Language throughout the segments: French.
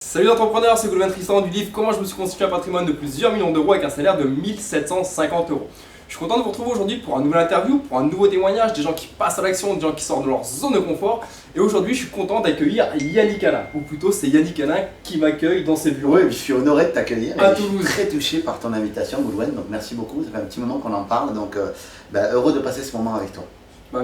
Salut entrepreneurs, c'est Goulven Tristan du livre Comment je me suis constitué un patrimoine de plusieurs millions d'euros avec un salaire de 1750 euros. Je suis content de vous retrouver aujourd'hui pour un nouvel interview, pour un nouveau témoignage, des gens qui passent à l'action, des gens qui sortent de leur zone de confort. Et aujourd'hui, je suis content d'accueillir Yannick Alain, ou plutôt c'est Yannick Alain qui m'accueille dans ses bureaux. Oui, je suis honoré de t'accueillir. À Je Toulouse. suis très touché par ton invitation, Goulven, donc merci beaucoup. Ça fait un petit moment qu'on en parle, donc heureux de passer ce moment avec toi.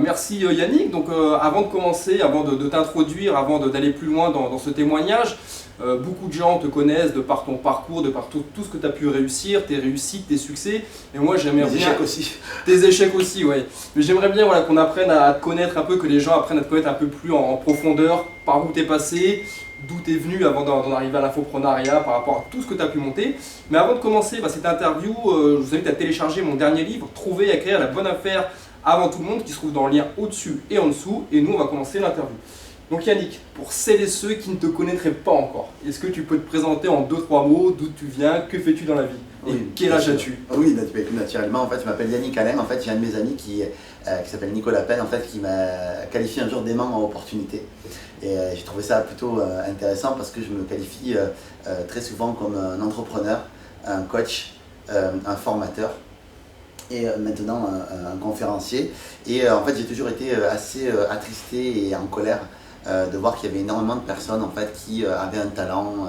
Merci Yannick. Donc avant de commencer, avant de t'introduire, avant d'aller plus loin dans ce témoignage, beaucoup de gens te connaissent de par ton parcours, de par tout ce que tu as pu réussir, tes réussites, tes succès. Et moi j'aimerais Les bien... échecs aussi. Tes échecs aussi, ouais. Mais j'aimerais bien qu'on apprenne à te connaître un peu, que les gens apprennent à te connaître un peu plus en profondeur, par où tu es passé, d'où tu es venu avant d'en arriver à l'infoprenariat, par rapport à tout ce que tu as pu monter. Mais avant de commencer cette interview, je vous invite à télécharger mon dernier livre, Trouver et écrire la bonne affaire avant tout le monde, qui se trouve dans le lien au-dessus et en dessous. Et nous, on va commencer l'interview. Donc Yannick, pour celles et ceux qui ne te connaîtraient pas encore, est-ce que tu peux te présenter en 2-3 mots, d'où tu viens, que fais-tu dans la vie et Oui, quel âge as-tu? Oui, naturellement, en fait, je m'appelle Yannick Alain. En fait, j'ai un de mes amis qui s'appelle Nicolas Penn, en fait, qui m'a qualifié un jour d'aimant en opportunité. Et j'ai trouvé ça plutôt intéressant parce que je me qualifie très souvent comme un entrepreneur, un coach, un formateur et maintenant un conférencier. Et en fait, j'ai toujours été assez attristé et en colère de voir qu'il y avait énormément de personnes en fait, qui avaient un talent,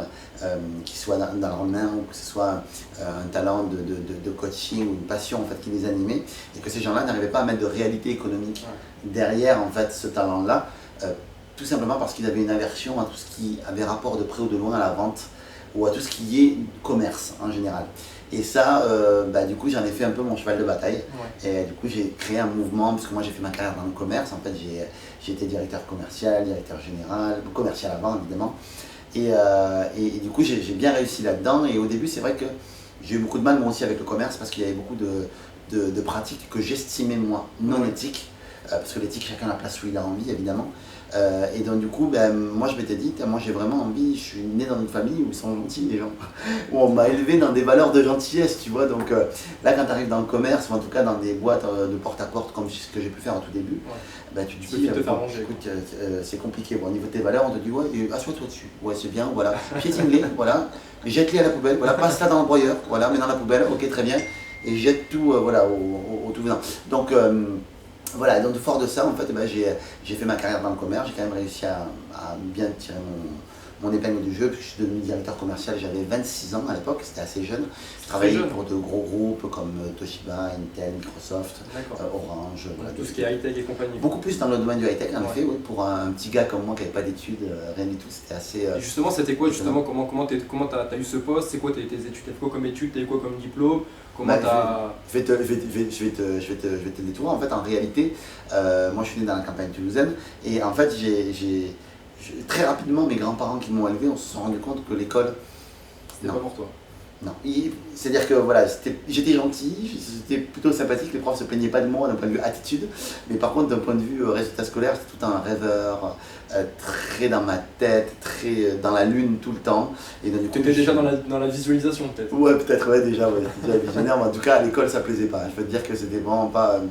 qui soit dans leur main ou que ce soit un talent de coaching ou une passion en fait, qui les animait, et que ces gens-là n'arrivaient pas à mettre de réalité économique derrière en fait, ce talent-là, tout simplement parce qu'ils avaient une aversion à tout ce qui avait rapport de près ou de loin à la vente ou à tout ce qui est commerce en général. Et ça, du coup, j'en ai fait un peu mon cheval de bataille. Ouais. Et du coup, j'ai créé un mouvement, parce que moi, j'ai fait ma carrière dans le commerce. En fait, j'ai été directeur commercial, directeur général, commercial avant, évidemment. Et du coup, j'ai bien réussi là-dedans. Et au début, c'est vrai que j'ai eu beaucoup de mal, moi aussi, avec le commerce, parce qu'il y avait beaucoup de pratiques que j'estimais, moi, non éthiques. Parce que l'éthique, chacun a la place où il a envie, évidemment. Et donc du coup, moi je m'étais dit, moi j'ai vraiment envie, je suis né dans une famille où ils sont gentils les gens, où on m'a élevé dans des valeurs de gentillesse, tu vois, donc là quand tu arrives dans le commerce, ou en tout cas dans des boîtes de porte-à-porte comme ce que j'ai pu faire au tout début, tu te dis, écoute, c'est compliqué, bon, au niveau de tes valeurs, on te dit, ouais, assois-toi dessus, ouais c'est bien, voilà, piétine-les, voilà, jette-les à la poubelle, voilà, passe-la dans le broyeur, voilà, mets dans la poubelle, ok très bien, et jette tout au tout venant. Donc, voilà, donc fort de ça, en fait, j'ai fait ma carrière dans le commerce, j'ai quand même réussi à bien tirer mon épingle du jeu, puis je suis devenu directeur commercial, j'avais 26 ans à l'époque, c'était assez jeune. Je travaillais pour de gros groupes comme Toshiba, Intel, Microsoft, Orange. Voilà, tout ce qui est high-tech et compagnie. Beaucoup plus dans le domaine du high-tech, en effet, oui, pour un petit gars comme moi qui n'avait pas d'études, rien du tout, c'était assez... Et justement, c'était quoi, justement, comment tu as eu ce poste? C'est quoi tes études? Tu as fait quoi comme études? Tu as eu quoi comme diplôme? Je vais te le détourner. En fait, en réalité, moi je suis né dans la campagne toulousaine et en fait, très rapidement, mes grands-parents qui m'ont élevé, on se sont rendu compte que l'école. C'était pas pour toi. Non, c'est-à-dire que voilà, j'étais gentil, j'étais plutôt sympathique, les profs ne se plaignaient pas de moi d'un point de vue attitude, mais par contre d'un point de vue résultat scolaire, c'était tout un rêveur, très dans ma tête, très dans la lune tout le temps. Tu étais déjà dans la visualisation peut-être? Ouais, peut-être, ouais, déjà visionnaire, mais en tout cas à l'école ça plaisait pas, je peux te dire que c'était vraiment pas...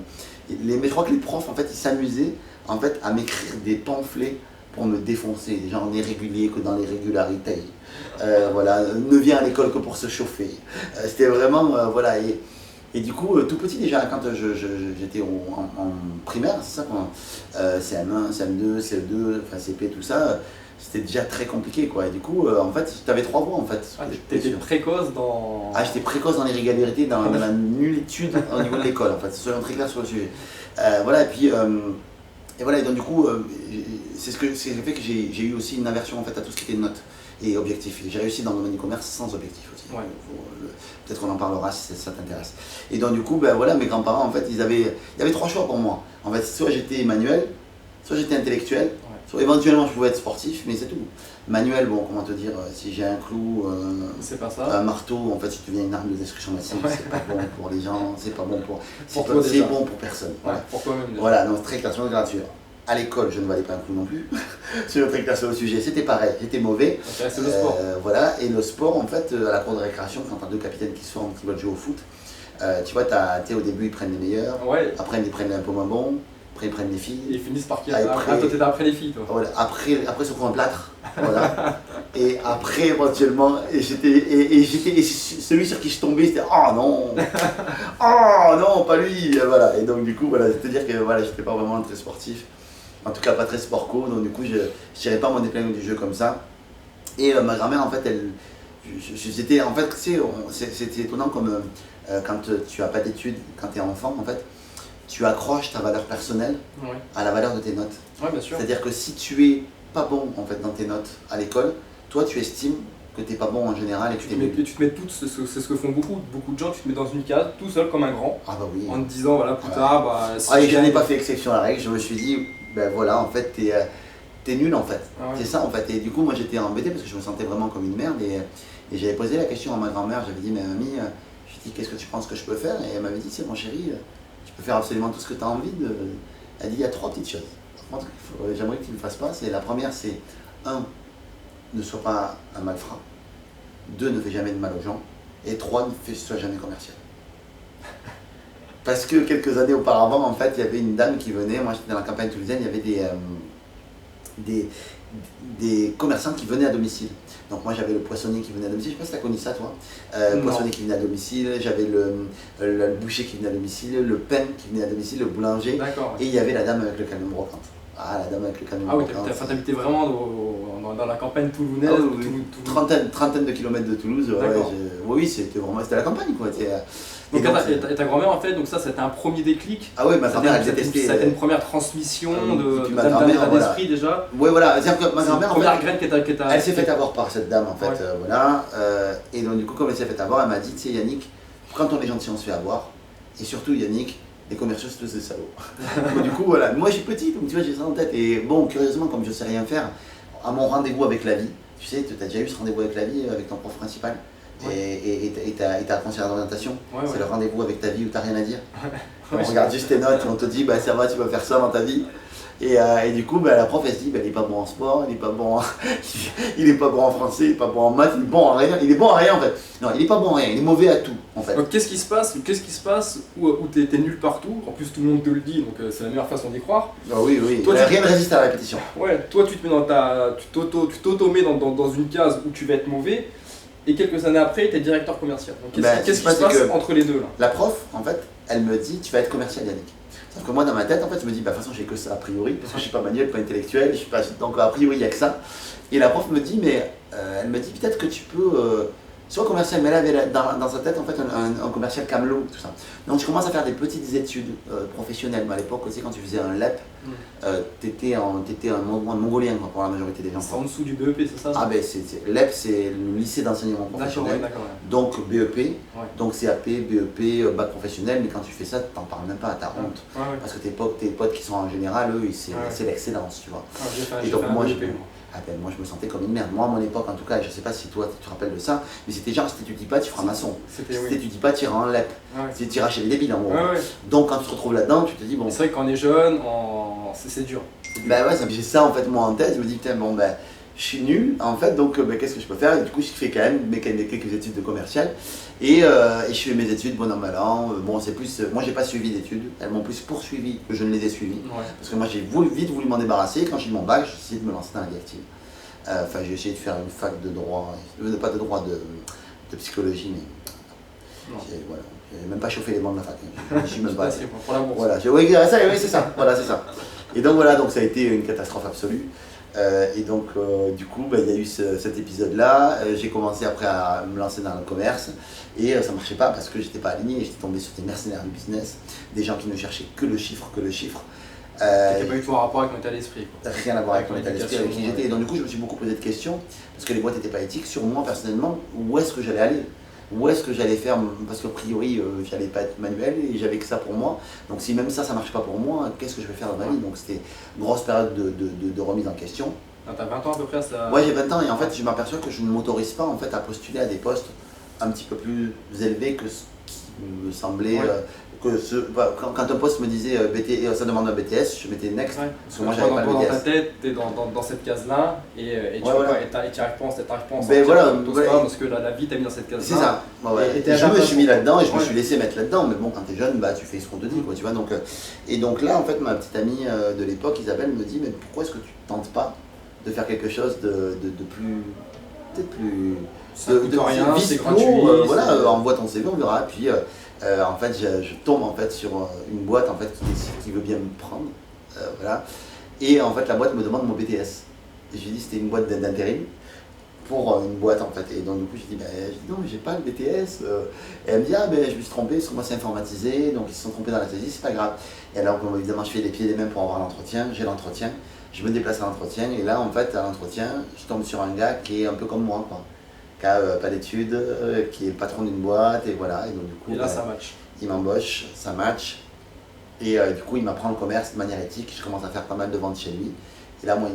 Mais je crois que les profs en fait ils s'amusaient en fait, à m'écrire des pamphlets pour me défoncer, des gens irréguliers que dans les régularités. Voilà, ne vient à l'école que pour se chauffer. C'était vraiment, voilà, et du coup, tout petit déjà, quand j'étais en primaire, c'est ça, CM1, CM2, CE2, enfin CP, tout ça, c'était déjà très compliqué, quoi. Et du coup, en fait, tu avais 3 voies, en fait. Ah, t'étais précoce dans... Ah, j'étais précoce dans les régularités, dans la nullitude au niveau de l'école, en fait, soyons très clairs sur le sujet. Voilà, et puis... Et voilà, et donc du coup, c'est ce qui fait que j'ai eu aussi une aversion en fait, à tout ce qui était notes et objectifs. J'ai réussi dans le domaine du commerce sans objectif aussi. Ouais. Peut-être qu'on en parlera si ça t'intéresse. Et donc du coup, voilà, mes grands-parents, en fait, il y avait 3 choix pour moi. En fait, soit j'étais manuel, soit j'étais intellectuel, soit éventuellement je pouvais être sportif, mais c'est tout. Manuel, bon, comment te dire, si j'ai un clou, c'est pas ça. Un marteau, en fait, si tu deviens une arme de destruction massive, c'est pas bon pour les gens, c'est pas bon pour... C'est bon pour personne. Voilà. Pour toi-même. Voilà, donc très clairement gratuit. À l'école, je ne valais pas un clou non plus. Sur très clair sur le sujet, c'était pareil, j'étais mauvais. C'est le sport. Voilà, et le sport, en fait, à la cour de récréation, quand tu as 2 capitaines qui se forment, qui veulent jouer au foot, tu vois, au début, ils prennent les meilleurs, après, ils prennent un peu moins bons, après, ils prennent les filles. Et ils finissent par qui? Toi, t'étais après les filles, toi. Voilà, après, sur un plâtre, voilà. Et après, éventuellement, et celui sur qui je tombais, c'était oh non, oh non, pas lui, voilà. Et donc du coup, voilà, c'est-à-dire que voilà, j'étais pas vraiment très sportif, en tout cas pas très sport-co, donc du coup, je tirais pas mon épingle du jeu comme ça. Et ma grand-mère, en fait, c'était, en fait, tu sais, c'était étonnant comme quand tu as pas d'études, quand tu es enfant, en fait, tu accroches ta valeur personnelle à la valeur de tes notes. Ouais, bien sûr. C'est-à-dire que si tu es pas bon en fait dans tes notes à l'école, toi tu estimes que tu n'es pas bon en général et que tu es nul. Tu te mets tout, c'est ce que font beaucoup de gens, tu te mets dans une case tout seul comme un grand, Ah bah oui. en te disant voilà plus tard, bah si et je n'ai pas fait exception à la règle, je me suis dit, ben voilà, en fait t'es nul en fait. Ah ouais. C'est ça en fait. Et du coup moi j'étais embêté parce que je me sentais vraiment comme une merde et j'avais posé la question à ma grand-mère, j'avais dit mais mamie, je lui ai dit qu'est-ce que tu penses que je peux faire? Et elle m'avait dit c'est mon chéri, tu peux faire absolument tout ce que tu as envie de. Elle dit il y a 3 petites choses. J'aimerais que tu ne le fasses pas. La première c'est 1. Ne sois pas un malfrat. 2. Ne fais jamais de mal aux gens. Et 3. Ne sois jamais commercial. Parce que quelques années auparavant, en fait, il y avait une dame qui venait, moi j'étais dans la campagne toulousaine, il y avait des commerçants qui venaient à domicile. Donc moi j'avais le poissonnier qui venait à domicile, je sais pas si tu as connu ça toi. Poissonnier qui venait à domicile, j'avais le boucher qui venait à domicile, le pain qui venait à domicile, le boulanger. D'accord. Et il y avait la dame avec le camion brocante. Ah, la dame avec le camion brocante. Ah oui, t'habitais vraiment dans la campagne toulounaise. Trentaine de kilomètres de Toulouse. Oui, c'était la campagne quoi. Donc ta grand-mère en fait, donc ça c'était un premier déclic. Ah oui, ma grand-mère elle détestait. Ça a été une première transmission d'état d'esprit déjà. Oui voilà, c'est-à-dire que ma grand-mère première graine que t'as. Elle s'est fait avoir par cette dame en fait, voilà. Et donc du coup comme elle s'est fait avoir, elle m'a dit, tu sais Yannick, quand on est gentil on se fait avoir. Et surtout Yannick, les commerciaux c'est tous des salauds. Donc, du coup voilà, moi je suis petit, donc tu vois j'ai ça en tête. Et bon, curieusement comme je sais rien faire, à mon rendez-vous avec la vie, tu sais, tu as déjà eu ce rendez-vous avec la vie, avec ton prof principal et ta conseillère d'orientation, c'est le rendez-vous avec ta vie où tu n'as rien à dire. On regarde juste tes notes et on te dit bah ça va, tu vas faire ça dans ta vie. Et du coup la prof elle se dit bah, il est pas bon en sport, il est pas bon en, il est pas bon en français, il est pas bon en maths, il est bon en rien, il est bon en rien en fait. Non, il est pas bon en rien, il est mauvais à tout en fait. Donc qu'est-ce qui se passe où t'es nul partout, en plus tout le monde te le dit, donc c'est la meilleure façon d'y croire. Ah oui, toi, rien ne résiste à la répétition. Ouais, toi tu te mets tu t'auto-mets dans une case où tu vas être mauvais. Et quelques années après, tu es directeur commercial. Donc qu'est-ce qui se passe entre les deux là? La prof, en fait, elle me dit tu vas être commercial Yannick. Sauf que moi dans ma tête, en fait, je me dis bah de toute façon j'ai que ça a priori, parce que je suis pas manuel, pas intellectuel, je suis pas, donc a priori il n'y a que ça. Et la prof me dit mais elle me dit peut-être que tu peux soit commercial, mais elle avait dans sa tête en fait un commercial camelot, tout ça. Donc je commence à faire des petites études professionnelles. Mais à l'époque aussi quand tu faisais un LEP, t'étais un mongolien quoi, pour la majorité des gens. C'est en dessous du BEP, c'est ça? Ah ben LEP c'est le lycée d'enseignement professionnel. D'accord. Donc BEP, donc CAP, BEP, bac professionnel, mais quand tu fais ça, tu n'en parles même pas à ta honte. Parce que tes potes qui sont en général, eux, c'est l'excellence, tu vois. Et donc moi je me sentais comme une merde. Moi à mon époque en tout cas, je sais pas si toi tu te rappelles de ça, mais c'était genre si tu dis pas tu feras maçon. Si tu dis pas tu iras en LEP. Si tu iras chez les débiles en gros. Donc quand tu te retrouves là-dedans, tu te dis bon. C'est vrai que quand on est jeune, c'est dur. Bah ouais, j'ai ça en fait moi en tête, je me dis putain bon ben je suis nul en fait, donc qu'est-ce que je peux faire? Et du coup je fais quand même quelques études de commercial et je fais mes études bon an mal an. Bon c'est plus, moi j'ai pas suivi d'études, elles m'ont plus poursuivi que je ne les ai suivies. Parce que moi j'ai vite voulu m'en débarrasser. Quand j'ai eu mon bac, j'ai essayé de me lancer dans la vie active. Enfin j'ai essayé de faire une fac de droit, pas de droit, de psychologie, mais voilà. J'ai même pas chauffé les bancs de la fac. Je suis même pas. Pour la bourse. Voilà, oui c'est ça. Voilà, c'est ça. Et donc voilà, donc ça a été une catastrophe absolue. Et donc du coup, il y a eu cet épisode-là. J'ai commencé après à me lancer dans le commerce et ça ne marchait pas parce que j'étais pas aligné. J'étais tombé sur des mercenaires du business, des gens qui ne cherchaient que le chiffre. C'était pas du tout en rapport avec mon état d'esprit. Rien à voir avec mon état d'esprit, avec qui j'étais. Et donc du coup, je me suis beaucoup posé de questions parce que les boîtes n'étaient pas éthiques. Sur moi personnellement, où est-ce que j'allais aller? Où est-ce que j'allais faire? Parce qu'a priori, j'allais pas être manuel et j'avais que ça pour moi. Donc si même ça marche pas pour moi, qu'est-ce que je vais faire dans ma vie? Donc c'était une grosse période de remise en question. T'as 20 ans à peu près ça? Ouais, j'ai 20 ans et en fait je m'aperçois que je ne m'autorise pas en fait à postuler à des postes un petit peu plus élevés que ce qui me semblait. Quand un poste me disait ça demande un BTS, je mettais next. Parce que moi j'avais pas le BTS. Dans ta tête, t'es dans cette case-là et tu n'y arrives pas en sortir. Parce que la vie t'a mis dans cette case-là. C'est ça. Je me suis mis là-dedans et je me suis laissé mettre là-dedans. Mais bon, quand t'es jeune, tu fais ce qu'on te dit, quoi, tu vois. Et donc là, en fait, ma petite amie de l'époque, Isabelle, me dit mais pourquoi est-ce que tu ne tentes pas de faire quelque chose de plus peut-être plus. Ça coûte rien, vis c'est pro, gratuit. voilà, envoie ton CV, on verra. Puis en fait, je tombe en fait sur une boîte en fait qui veut bien me prendre, voilà. Et en fait, la boîte me demande mon BTS. Et je lui dis c'était une boîte d'intérim pour une boîte en fait. Et donc du coup, je dis non, mais j'ai pas le BTS. Et elle me dit ah ben je me suis trompé, parce que moi c'est informatisé, donc ils se sont trompés dans la saisie, c'est pas grave. Et alors bon, évidemment, je fais les pieds et les mains pour avoir l'entretien. J'ai l'entretien, je me déplace à l'entretien et là en fait à l'entretien, je tombe sur un gars qui est un peu comme moi quoi. Qui n'a pas d'études, qui est le patron d'une boîte, et voilà. Et donc, du coup, Et là, ça match. Il m'embauche, ça match. Et du coup, il m'apprend le commerce de manière éthique. Je commence à faire pas mal de ventes chez lui. Et là, moi,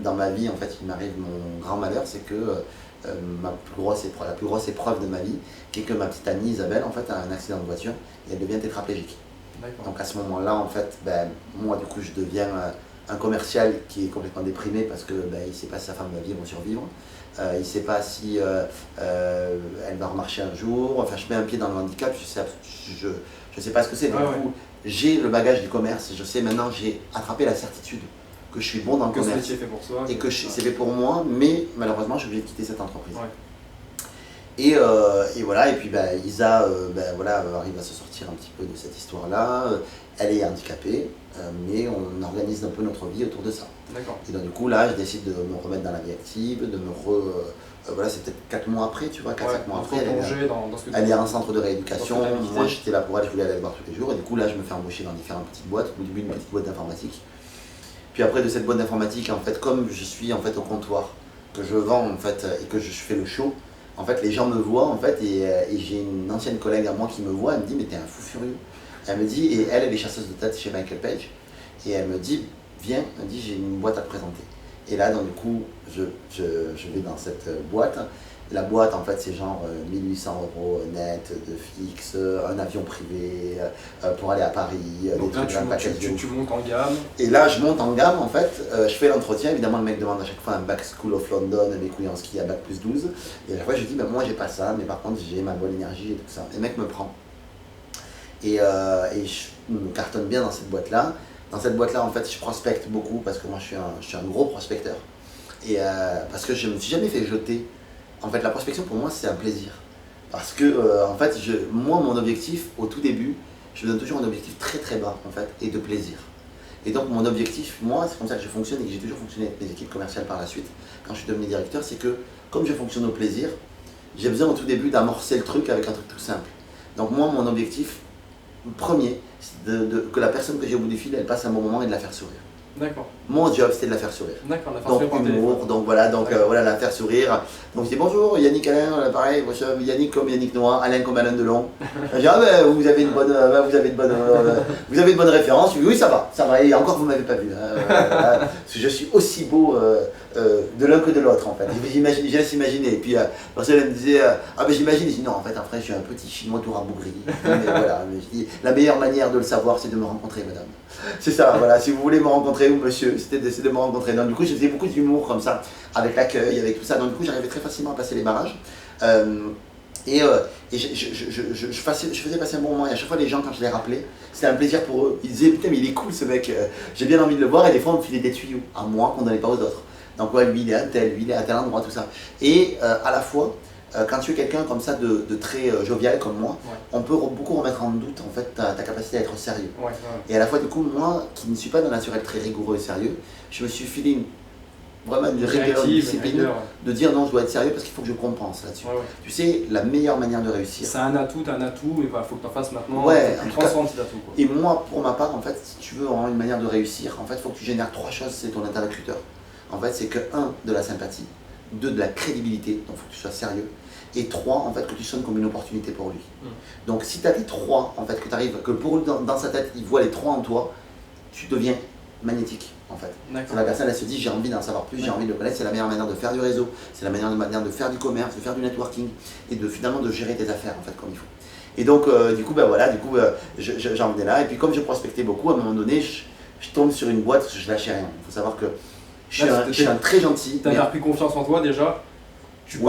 dans ma vie, en fait, il m'arrive mon grand malheur, c'est que la plus grosse épreuve de ma vie, qui est que ma petite amie Isabelle, en fait, a un accident de voiture et elle devient tétraplégique. Donc à ce moment-là, en fait, moi, du coup, je deviens un commercial qui est complètement déprimé parce que il ne sait pas si sa femme va vivre ou survivre. Il ne sait pas si elle va remarcher un jour. Enfin, je mets un pied dans le handicap, je sais pas ce que c'est. Donc, du coup, j'ai le bagage du commerce. Je sais maintenant, j'ai attrapé la certitude que je suis bon dans le commerce. Que ce métier est fait pour soi. Et que c'est fait pour moi, mais malheureusement, je suis obligé de quitter cette entreprise. Ouais. Et voilà, et puis Isa voilà, arrive à se sortir un petit peu de cette histoire-là. Elle est handicapée, mais on organise un peu notre vie autour de ça. Et donc du coup, là, je décide de me remettre dans la vie active, de me voilà, c'est peut-être 4 mois après, tu vois, 4-5 mois après. Elle est en centre de rééducation. Moi, j'étais là pour elle, je voulais aller le voir tous les jours. Et du coup, là, je me fais embaucher dans différentes petites boîtes. Au début, une petite boîte d'informatique. Puis après, de cette boîte d'informatique, en fait, comme je suis en fait au comptoir, que je vends en fait, et que je fais le show, en fait, les gens me voient, en fait, et j'ai une ancienne collègue à moi qui me voit, elle me dit, mais t'es un fou furieux. Elle me dit, et elle est chasseuse de tête chez Michael Page, et elle me dit, viens, elle me dit, j'ai une boîte à te présenter. Et là, donc, du coup, je vais dans cette boîte. La boîte, en fait, c'est genre 1800 € net de fixe, un avion privé pour aller à Paris. Donc là, tu montes en gamme. Et là, je monte en gamme, en fait. Je fais l'entretien. Évidemment, le mec demande à chaque fois un bac School of London, mes couilles en ski à bac plus 12. Et à chaque fois, je dis, moi, j'ai pas ça, mais par contre, j'ai ma bonne énergie et tout ça. Et le mec me prend. Et je me cartonne bien dans cette boîte-là. Dans cette boîte-là, en fait, je prospecte beaucoup parce que moi, je suis un gros prospecteur. Et parce que je ne me suis jamais fait jeter. En fait, la prospection, pour moi, c'est un plaisir. Parce que, en fait, moi, mon objectif, au tout début, je me donne toujours un objectif très très bas, en fait, et de plaisir. Et donc, mon objectif, moi, c'est comme ça que je fonctionne et que j'ai toujours fonctionné avec mes équipes commerciales par la suite, quand je suis devenu directeur, c'est que, comme je fonctionne au plaisir, j'ai besoin au tout début d'amorcer le truc avec un truc tout simple. Donc, moi, mon objectif premier, c'est que la personne que j'ai au bout du fil, elle passe un bon moment et de la faire sourire. D'accord. Mon job, c'était de la faire sourire. D'accord, la faire donc, sourire par humour, téléphone. donc voilà, la faire sourire. Donc je dis bonjour, Yannick Alain, pareil, Yannick comme Yannick Noir, Alain comme Alain Delon. Je dis vous avez une bonne référence. Je dis oui, ça va, et encore vous m'avez pas vu. Parce que je suis aussi beau de l'un que de l'autre en fait. Je laisse imaginer. Et puis parce qu'elle me disait j'imagine, je dis non en fait après je suis un petit chinois tout rabougri. Mais voilà, mais je dis la meilleure manière de le savoir c'est de me rencontrer madame. C'est ça, voilà, si vous voulez me rencontrer ou monsieur, c'était d'essayer de me rencontrer. Donc du coup je faisais beaucoup d'humour comme ça, avec l'accueil, avec tout ça. Donc du coup j'arrivais très facilement à passer les barrages. Et je faisais passer un bon moment. Et à chaque fois les gens quand je les rappelais, c'était un plaisir pour eux. Ils disaient putain mais il est cool ce mec, j'ai bien envie de le voir. Et des fois on me filait des tuyaux à moi qu'on ne donnait pas aux autres. Donc ouais, lui il est à tel, lui il est à tel endroit, tout ça. Et à la fois, quand tu es quelqu'un comme ça de très jovial comme moi, on peut beaucoup remettre en doute en fait ta capacité à être sérieux. Et à la fois du coup moi qui ne suis pas d'un naturel très rigoureux et sérieux, je me suis filé vraiment une rigueur, une discipline de dire non je dois être sérieux parce qu'il faut que je compense là-dessus. Tu sais, la meilleure manière de réussir. C'est un atout, t'as un atout, mais il faut que tu en fasses maintenant. Tu transformes cet atout. Et moi pour ma part en fait, si tu veux avoir une manière de réussir, en fait il faut que tu génères 3 choses, c'est ton interlocuteur. En fait c'est que 1 de la sympathie, 2 de la crédibilité, donc il faut que tu sois sérieux. Et 3, en fait, que tu sonnes comme une opportunité pour lui. Donc si tu as les 3, en fait, que tu arrives, que pour lui, dans sa tête, il voit les 3 en toi, tu deviens magnétique, en fait. Quand la personne, elle se dit, j'ai envie d'en savoir plus, j'ai envie de le connaître, c'est la meilleure manière de faire du réseau, c'est la meilleure manière de faire du commerce, de faire du networking, et finalement de gérer tes affaires, en fait, comme il faut. Et donc, j'en venais là, et puis comme je prospectais beaucoup, à un moment donné, je tombe sur une boîte, je lâchais rien. Il faut savoir que je suis un très gentil. Tu as pris confiance en toi déjà. Tu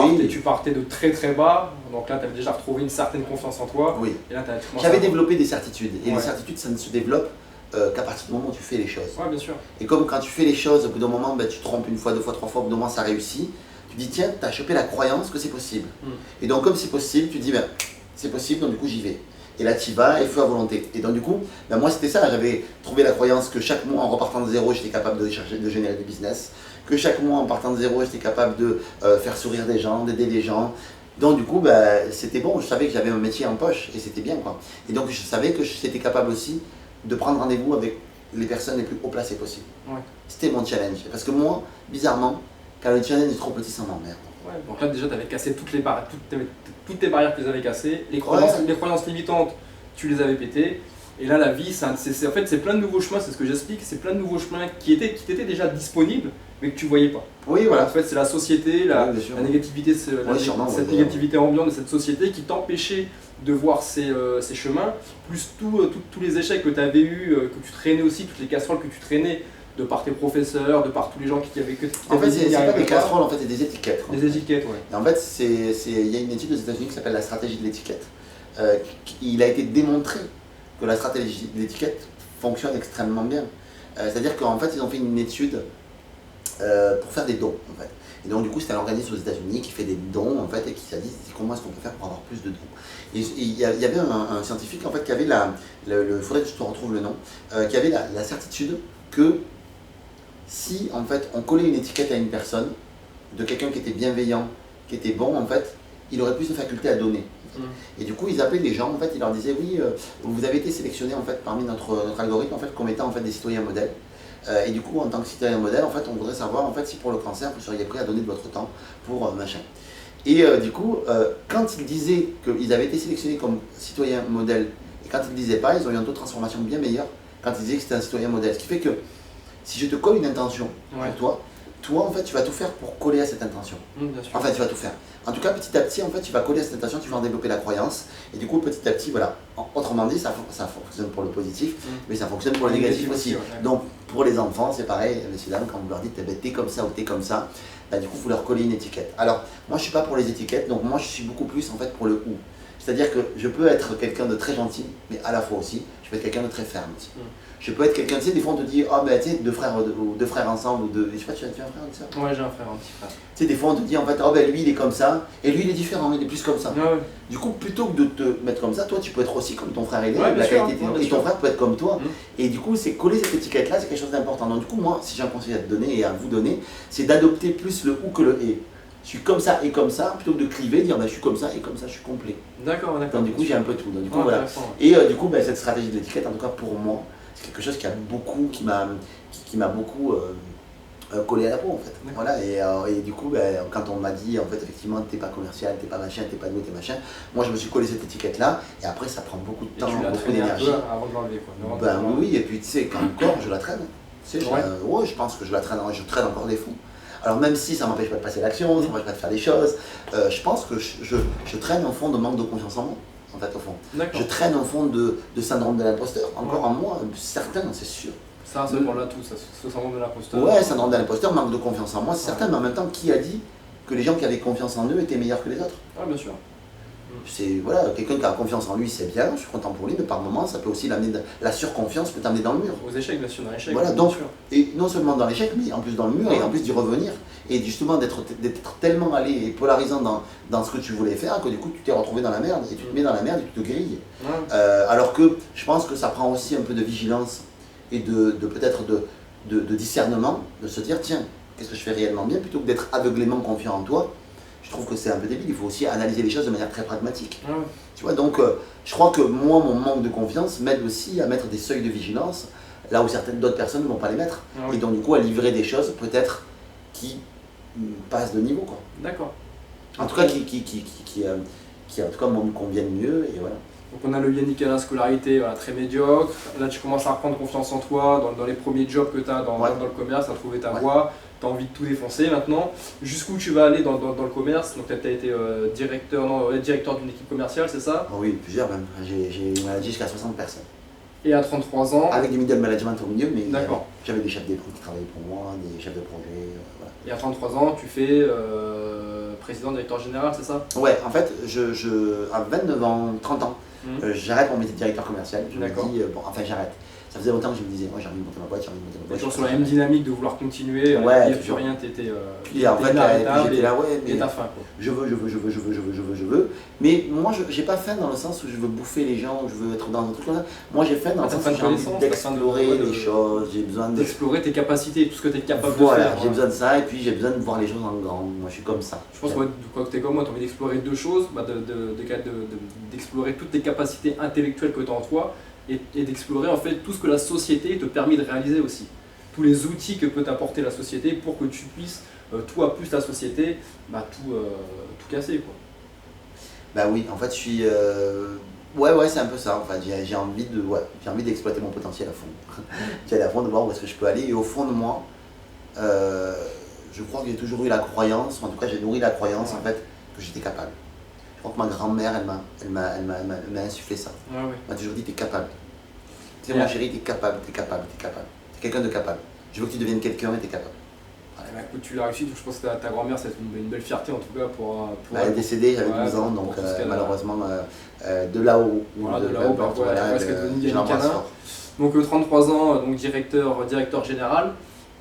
partais de très très bas, donc là tu avais déjà retrouvé une certaine confiance en toi. Oui. Et là, j'avais développé des certitudes, et les certitudes ça ne se développe qu'à partir du moment où tu fais les choses. Ouais, bien sûr. Et comme quand tu fais les choses, au bout d'un moment tu te trompes une fois, 2 fois, 3 fois, au bout d'un moment ça réussit, tu dis tiens, tu as chopé la croyance que c'est possible. Mm. Et donc comme c'est possible, tu dis ben, c'est possible, donc du coup j'y vais. Et là tu y vas et feu à volonté. Et donc du coup, ben, moi c'était ça, j'avais trouvé la croyance que chaque mois en repartant de zéro, j'étais capable de générer du business. Que chaque mois en partant de zéro, j'étais capable de faire sourire des gens, d'aider les gens. Donc du coup, ben, c'était bon, je savais que j'avais un métier en poche et c'était bien quoi. Et donc je savais que j'étais capable aussi de prendre rendez-vous avec les personnes les plus haut placées possibles. Ouais. C'était mon challenge. Parce que moi, bizarrement, quand le challenge est trop petit, ça m'emmerde. Ouais, donc là déjà tu avais cassé toutes tes barrières que tu avais cassées, les croyances limitantes, tu les avais pétées. Et là la vie, en fait c'est plein de nouveaux chemins, c'est ce que j'explique, c'est plein de nouveaux chemins qui t'étaient déjà disponibles mais que tu voyais pas. Oui, voilà. En fait c'est la société, la négativité, cette négativité ambiante de cette société qui t'empêchait de voir ces chemins, plus tous les échecs que tu avais eus, que tu traînais aussi, toutes les casseroles que tu traînais de par tes professeurs, de par tous les gens qui avaient En fait, c'est pas des casseroles, en fait, c'est des étiquettes. Des étiquettes, ouais. Et en fait, il y a une étude aux États-Unis qui s'appelle la stratégie de l'étiquette. Il a été démontré que la stratégie de l'étiquette fonctionne extrêmement bien. C'est-à-dire qu'en fait, ils ont fait une étude pour faire des dons, en fait. Et donc, du coup, c'était un organisme aux États-Unis qui fait des dons, en fait, et qui s'est dit comment est-ce qu'on peut faire pour avoir plus de dons. Et il y avait un scientifique, en fait, qui avait il faudrait que je te retrouve le nom, qui avait la certitude que si en fait on collait une étiquette à une personne, de quelqu'un qui était bienveillant, qui était bon, en fait, il aurait plus de faculté à donner. Et du coup, ils appelaient les gens, en fait, ils leur disaient oui, vous avez été sélectionné en fait parmi notre algorithme en fait comme étant en fait des citoyens modèles. Et du coup, en tant que citoyen modèle, en fait, on voudrait savoir en fait si pour le cancer vous seriez prêt à donner de votre temps pour machin. Et du coup, quand ils disaient qu'ils avaient été sélectionnés comme citoyens modèles et quand ils ne le disaient pas, ils ont eu un taux de transformation bien meilleur quand ils disaient que c'était un citoyen modèle. Ce qui fait que si je te colle une intention pour toi en fait tu vas tout faire pour coller à cette intention. Bien sûr. En fait tu vas tout faire. En tout cas petit à petit en fait tu vas coller à cette intention, tu vas en développer la croyance et du coup petit à petit voilà. Autrement dit ça fonctionne pour le positif mais ça fonctionne pour le négatif aussi. Donc pour les enfants c'est pareil, messieurs dames, quand vous leur dites t'es comme ça ou t'es comme ça, bah, du coup vous leur collez une étiquette. Alors moi je suis pas pour les étiquettes donc moi je suis beaucoup plus en fait pour le ou. C'est-à-dire que je peux être quelqu'un de très gentil mais à la fois aussi je peux être quelqu'un de très ferme aussi. Je peux être quelqu'un, tu sais, des fois on te dit, ah ben tu sais, deux frères ensemble, ou je sais pas, tu as un frère, tu sais ça? Ouais, j'ai un frère, un petit frère. Tu sais, des fois on te dit, en fait, oh ben lui il est comme ça, et lui il est différent, il est plus comme ça. Ouais. Du coup, plutôt que de te mettre comme ça, toi tu peux être aussi comme ton frère il est, ouais, et ton frère peut être comme toi. Et du coup, c'est coller cette étiquette-là, c'est quelque chose d'important. Donc du coup, moi, si j'ai un conseil à te donner et à vous donner, c'est d'adopter plus le ou que le et. Je suis comme ça et comme ça, plutôt que de criver, dire ben, je suis comme ça et comme ça, je suis complet. D'accord. Donc du coup, j'ai un peu tout. Donc, du coup, voilà. Et du coup, ben, cette stratégie de l'étiquette, en tout cas pour moi, c'est quelque chose qui m'a beaucoup collé à la peau en fait. Voilà, et du coup, ben, quand on m'a dit en fait effectivement t'es pas commercial, t'es pas machin, t'es pas doué, t'es machin, moi je me suis collé cette étiquette là et après ça prend beaucoup de temps, beaucoup d'énergie. Avant de l'enlever quoi. Ben oui, et puis tu sais, encore je la traîne. Tu sais, ouais, je pense que je traîne encore des fonds. Alors même si ça m'empêche pas de passer l'action, ça m'empêche pas de faire des choses, je pense que je traîne au fond de manque de confiance en moi. En fait, au fond. Je traîne au fond de syndrome de l'imposteur, encore en moi, certains, c'est sûr. Ça, c'est pour là tout, ça, ce syndrome de l'imposteur. Ouais, syndrome de l'imposteur, manque de confiance en moi, c'est certain, mais en même temps, qui a dit que les gens qui avaient confiance en eux étaient meilleurs que les autres? Ah, bien sûr. C'est voilà, quelqu'un qui a confiance en lui, c'est bien, je suis content pour lui, mais par moments, ça peut aussi l'amener, la surconfiance peut t'amener dans le mur. Aux échecs, bien sûr, dans l'échec. Voilà, donc, et non seulement dans l'échec, mais en plus dans le mur, et en plus d'y revenir, et justement d'être tellement allé et polarisant dans ce que tu voulais faire, que du coup tu t'es retrouvé dans la merde, et tu te mets dans la merde et tu te grilles. Alors que je pense que ça prend aussi un peu de vigilance, et peut-être de discernement, de se dire, tiens, qu'est-ce que je fais réellement bien, plutôt que d'être aveuglément confiant en toi. Je trouve que c'est un peu débile, il faut aussi analyser les choses de manière très pragmatique. Tu vois, donc je crois que moi, mon manque de confiance m'aide aussi à mettre des seuils de vigilance, là où certaines d'autres personnes ne vont pas les mettre. Et donc du coup à livrer des choses peut-être qui passent de niveau. D'accord. En tout cas qui en tout cas moi me conviennent mieux, et voilà. Donc on a le Yannick à la scolarité très médiocre, là tu commences à reprendre confiance en toi dans les premiers jobs que tu as dans le commerce, à trouver ta voie, tu as envie de tout défoncer maintenant. Jusqu'où tu vas aller dans le commerce? Donc tu as été directeur d'une équipe commerciale, c'est ça? Oui, plusieurs même, j'ai managé jusqu'à 60 personnes. Et à 33 ans? Avec du middle management au milieu, mais j'avais des chefs d'équipe qui travaillaient pour moi, des chefs de projet, voilà. Et à 33 ans, tu fais président, directeur général, c'est ça? Ouais, en fait, à 29 ans, 30 ans, j'arrête mon métier de directeur commercial. Je me dis, bon, enfin j'arrête. Ça faisait longtemps que je me disais, moi j'ai envie de monter ma boîte, j'ai envie de monter ma boîte. Toujours sur la même dynamique de vouloir continuer, ouais, il n'y a plus rien, t'étais puis en fait, j'étais là, ouais, mais t'as faim quoi. je veux. Mais moi, j'ai pas faim dans le sens où je veux bouffer les gens, où je veux être dans un truc comme ça. Moi, j'ai faim dans le sens où j'ai envie d'explorer les choses, j'ai besoin d'explorer tes capacités, tout ce que tu es capable de faire. Voilà, j'ai besoin de ça et puis j'ai besoin de voir les choses en grand. Moi, je suis comme ça. Je pense que tu es comme moi, tu as envie d'explorer deux choses, d'explorer toutes tes capacités intellectuelles que tu as en toi et d'explorer en fait tout ce que la société te permet de réaliser aussi. Tous les outils que peut t'apporter la société pour que tu puisses, toi plus la société, tout casser quoi. Bah oui, en fait je suis... Ouais, c'est un peu ça en fait, j'ai envie d'exploiter mon potentiel à fond. J'ai à fond de voir où est-ce que je peux aller et au fond de moi, je crois que j'ai toujours eu la croyance, en tout cas j'ai nourri la croyance en fait que j'étais capable. Je crois que ma grand-mère, elle m'a insufflé ça. Elle m'a toujours dit, t'es capable. Tu sais, mon chéri, t'es capable. T'es quelqu'un de capable. Je veux que tu deviennes quelqu'un et t'es capable. Écoute, tu l'as réussi, je pense que ta grand-mère, c'est une belle fierté en tout cas pour elle est décédée, j'avais 12 ans, donc malheureusement, de là-haut. Je l'embrasse fort. Donc 33 ans, donc directeur général.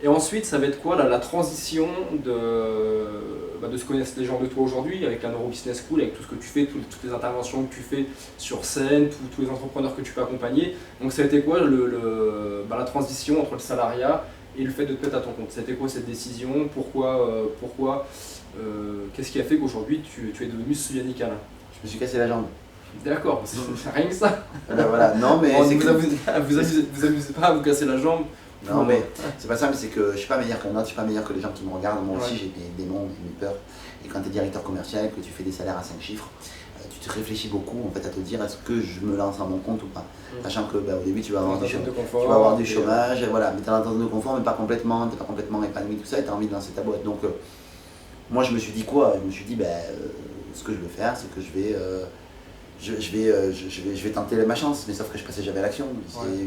Et ensuite, ça va être quoi la transition de ce que connaissent les gens de toi aujourd'hui, avec la Neuro Business School, avec tout ce que tu fais, toutes les interventions que tu fais sur scène, tous les entrepreneurs que tu peux accompagner. Donc ça a été quoi la transition entre le salariat et le fait de te mettre à ton compte? C'était quoi cette décision? Pourquoi qu'est-ce qui a fait qu'aujourd'hui tu es devenu ce Yannick Alain? Je me suis cassé la jambe. D'accord, rien que ça. Voilà, non mais vous amusez pas à vous casser la jambe? Non mais c'est pas ça, mais c'est que je suis pas meilleur qu'un autre, je suis pas meilleur que les gens qui me regardent. Moi aussi j'ai des démons, mes peurs. Et quand tu es directeur commercial, que tu fais des salaires à 5 chiffres, tu te réfléchis beaucoup en fait à te dire est-ce que je me lance à mon compte ou pas. Sachant que au début tu vas avoir du chômage, voilà, mais tu es dans une zone de confort mais pas complètement, tu n'es pas complètement épanoui, tout ça, et tu as envie de lancer ta boîte. Donc moi je me suis dit quoi? Je me suis dit ce que je veux faire, c'est que je vais tenter ma chance, mais sauf que je passais jamais à l'action.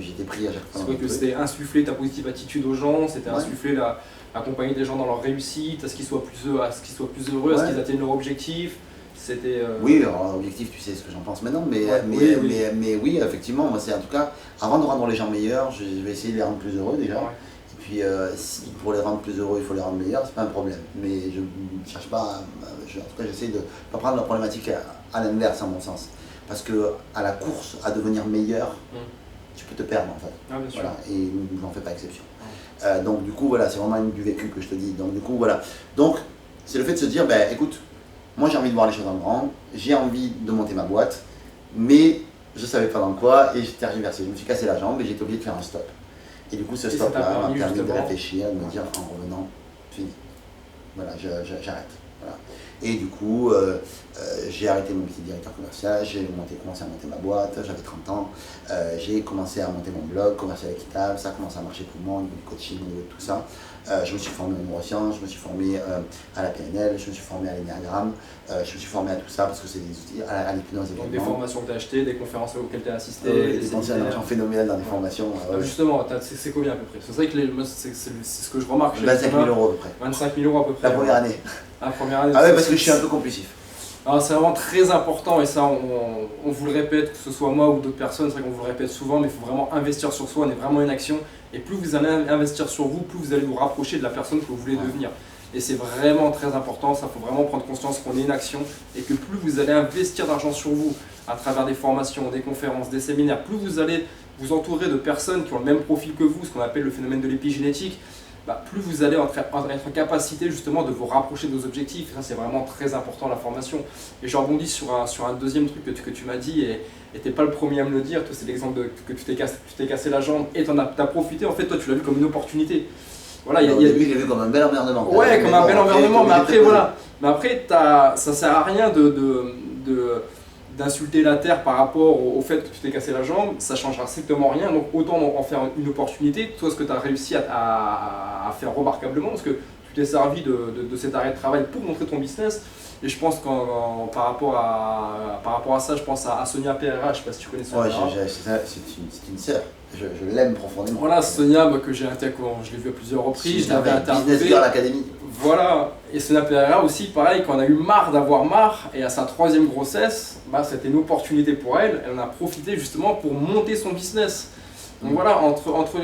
J'étais pris à chaque fois. C'est vrai que c'était insuffler ta positive attitude aux gens, c'était insuffler accompagner des gens dans leur réussite, à ce qu'ils soient plus heureux, à ce qu'ils atteignent leur objectif. C'était. Oui, alors l'objectif, tu sais ce que j'en pense maintenant, mais oui, effectivement, moi c'est en tout cas, avant de rendre les gens meilleurs, je vais essayer de les rendre plus heureux déjà. Et puis si pour les rendre plus heureux, il faut les rendre meilleurs, c'est pas un problème. Mais je ne cherche pas, en tout cas j'essaie de ne pas prendre la problématique à l'inverse à mon sens. Parce que à la course à devenir meilleur, tu peux te perdre en fait. Voilà, et j'en fais pas exception. Donc du coup voilà, c'est vraiment du vécu que je te dis. Donc du coup voilà. Donc c'est le fait de se dire, écoute, moi j'ai envie de voir les choses en grand, j'ai envie de monter ma boîte, mais je savais pas dans quoi et j'ai tergiversé. Je me suis cassé la jambe et j'étais obligé de faire un stop. Et du coup ce stop là m'a permis de réfléchir, de me dire en revenant, fini. Voilà, j'arrête. Voilà. Et du coup, j'ai arrêté mon petit directeur commercial, j'ai commencé à monter ma boîte, j'avais 30 ans, j'ai commencé à monter mon blog, commercial équitable, ça a commencé à marcher pour moi, au niveau du coaching, au niveau de tout ça. Je me suis formé en neurosciences, je me suis formé à la PNL, je me suis formé à l'énéagramme, je me suis formé à tout ça parce que c'est des outils, à l'hypnose également. Donc des formations que tu as achetées, des conférences auxquelles tu as assisté. J'ai dépensé un argent phénoménal dans des formations. Justement, c'est combien à peu près? C'est vrai que c'est ce que je remarque. 25 000 € à peu près. 25 000 € à peu près. La première année. La première année. Ah ouais, parce que je suis un peu compulsif. Alors c'est vraiment très important et ça on vous le répète, que ce soit moi ou d'autres personnes, c'est vrai qu'on vous le répète souvent, mais il faut vraiment investir sur soi, on est vraiment une action et plus vous allez investir sur vous, plus vous allez vous rapprocher de la personne que vous voulez devenir. Et c'est vraiment très important, ça faut vraiment prendre conscience qu'on est une action et que plus vous allez investir d'argent sur vous à travers des formations, des conférences, des séminaires, plus vous allez vous entourer de personnes qui ont le même profil que vous, ce qu'on appelle le phénomène de l'épigénétique, plus vous allez être en capacité justement de vous rapprocher de vos objectifs. Et ça c'est vraiment très important la formation. Et je rebondis sur un deuxième truc que tu m'as dit et tu n'es pas le premier à me le dire. Toi c'est l'exemple que tu t'es cassé la jambe et tu as profité. En fait toi tu l'as vu comme une opportunité. Voilà, au début je l'ai vu comme un bel emmerdement. Ouais, comme un bel emmerdement, mais après voilà. Mais après ça sert à rien d'insulter la terre par rapport au fait que tu t'es cassé la jambe, ça changera strictement rien, donc autant en faire une opportunité. Toi ce que tu as réussi à faire remarquablement, parce que tu t'es servi de cet arrêt de travail pour montrer ton business, et je pense par rapport à ça, je pense à Sonia PRH, je sais pas si tu connais Sonia. Ouais, c'est une sœur, je l'aime profondément. Voilà, Sonia que j'ai interviewé, je l'ai vu à plusieurs reprises, je l'avais interviewé. Business Girl Academy. Voilà, et Sonia PRH aussi, pareil, quand on a eu d'avoir marre, et à sa 3e grossesse, c'était une opportunité pour elle, elle en a profité justement pour monter son business. Donc voilà,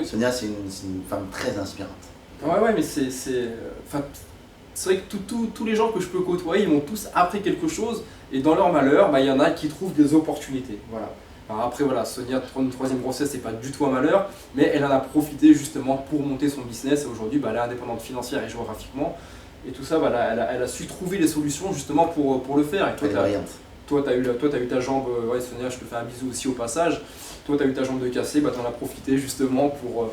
Sonia, c'est une femme très inspirante. Ouais, mais enfin, c'est vrai que tous les gens que je peux côtoyer, ils m'ont tous appris quelque chose, et dans leur malheur, il y en a qui trouvent des opportunités. Voilà. Alors après, voilà, Sonia, une troisième grossesse, c'est pas du tout un malheur, mais elle en a profité justement pour monter son business, et aujourd'hui, elle est indépendante financière et géographiquement, et tout ça, elle a su trouver les solutions justement pour le faire. Et Elle est brillante. toi, tu as eu ta jambe, ouais, Sonia, je te fais un bisou aussi au passage, toi, tu as eu ta jambe de cassée, tu en as profité justement pour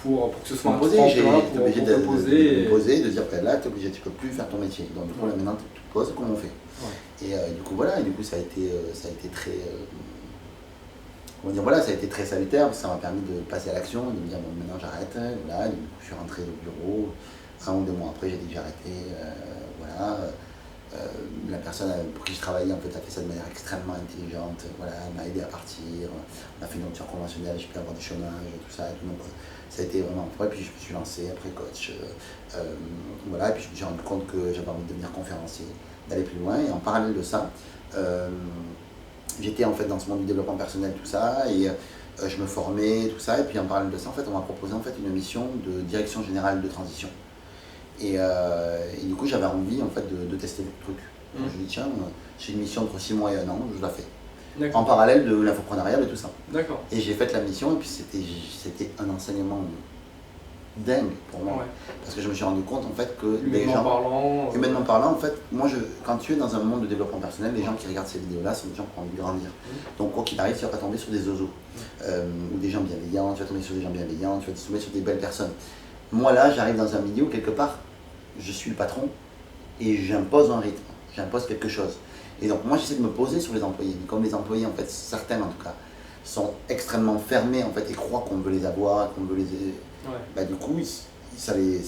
que ce soit un poser, tremplin, j'ai été obligé de me poser. poser, de dire là tu es obligé, tu peux plus faire ton métier. Donc du coup là maintenant tu te poses, comment on fait? Et du coup voilà, et du coup ça a été très comment dire, voilà, ça a été très salutaire parce que ça m'a permis de passer à l'action, de me dire bon maintenant j'arrête, voilà, du coup je suis rentré au bureau, 1 ou 2 mois après j'ai dit que j'arrêtais, voilà. La personne pour qui je travaillais en fait a fait ça de manière extrêmement intelligente, voilà, elle m'a aidé à partir, on a fait une rupture conventionnelle, j'ai pu avoir du chômage, tout ça, et tout, donc ça a été vraiment vrai, puis je me suis lancé après coach, voilà, et puis je me suis rendu compte que j'avais envie de devenir conférencier, d'aller plus loin, et en parallèle de ça, j'étais en fait dans ce monde du développement personnel, tout ça, et je me formais, tout ça, et puis en parallèle de ça, en fait, on m'a proposé en fait une mission de direction générale de transition. Et du coup, j'avais envie en fait de tester le truc. Donc, je me dis, tiens, j'ai une mission entre 6 mois et 1 an, je la fais. En parallèle de l'infoprenariat et tout ça. D'accord. Et j'ai fait la mission, et puis c'était un enseignement dingue pour moi. Ouais. Parce que je me suis rendu compte en fait que les gens. Humainement parlant, en fait, moi, quand tu es dans un monde de développement personnel, les gens qui regardent ces vidéos-là sont des gens qui ont envie de grandir. Donc, quoi qu'il arrive, tu vas pas tomber sur des zozos. Ou des gens bienveillants, tu vas tomber sur des gens bienveillants, tu vas te tomber sur des belles personnes. Moi là, j'arrive dans un milieu où quelque part, je suis le patron et j'impose un rythme, j'impose quelque chose. Et donc moi j'essaie de me poser sur les employés. Mais comme les employés, en fait, certains en tout cas, sont extrêmement fermés en fait et croient qu'on veut les avoir, qu'on veut les aider, du coup ça les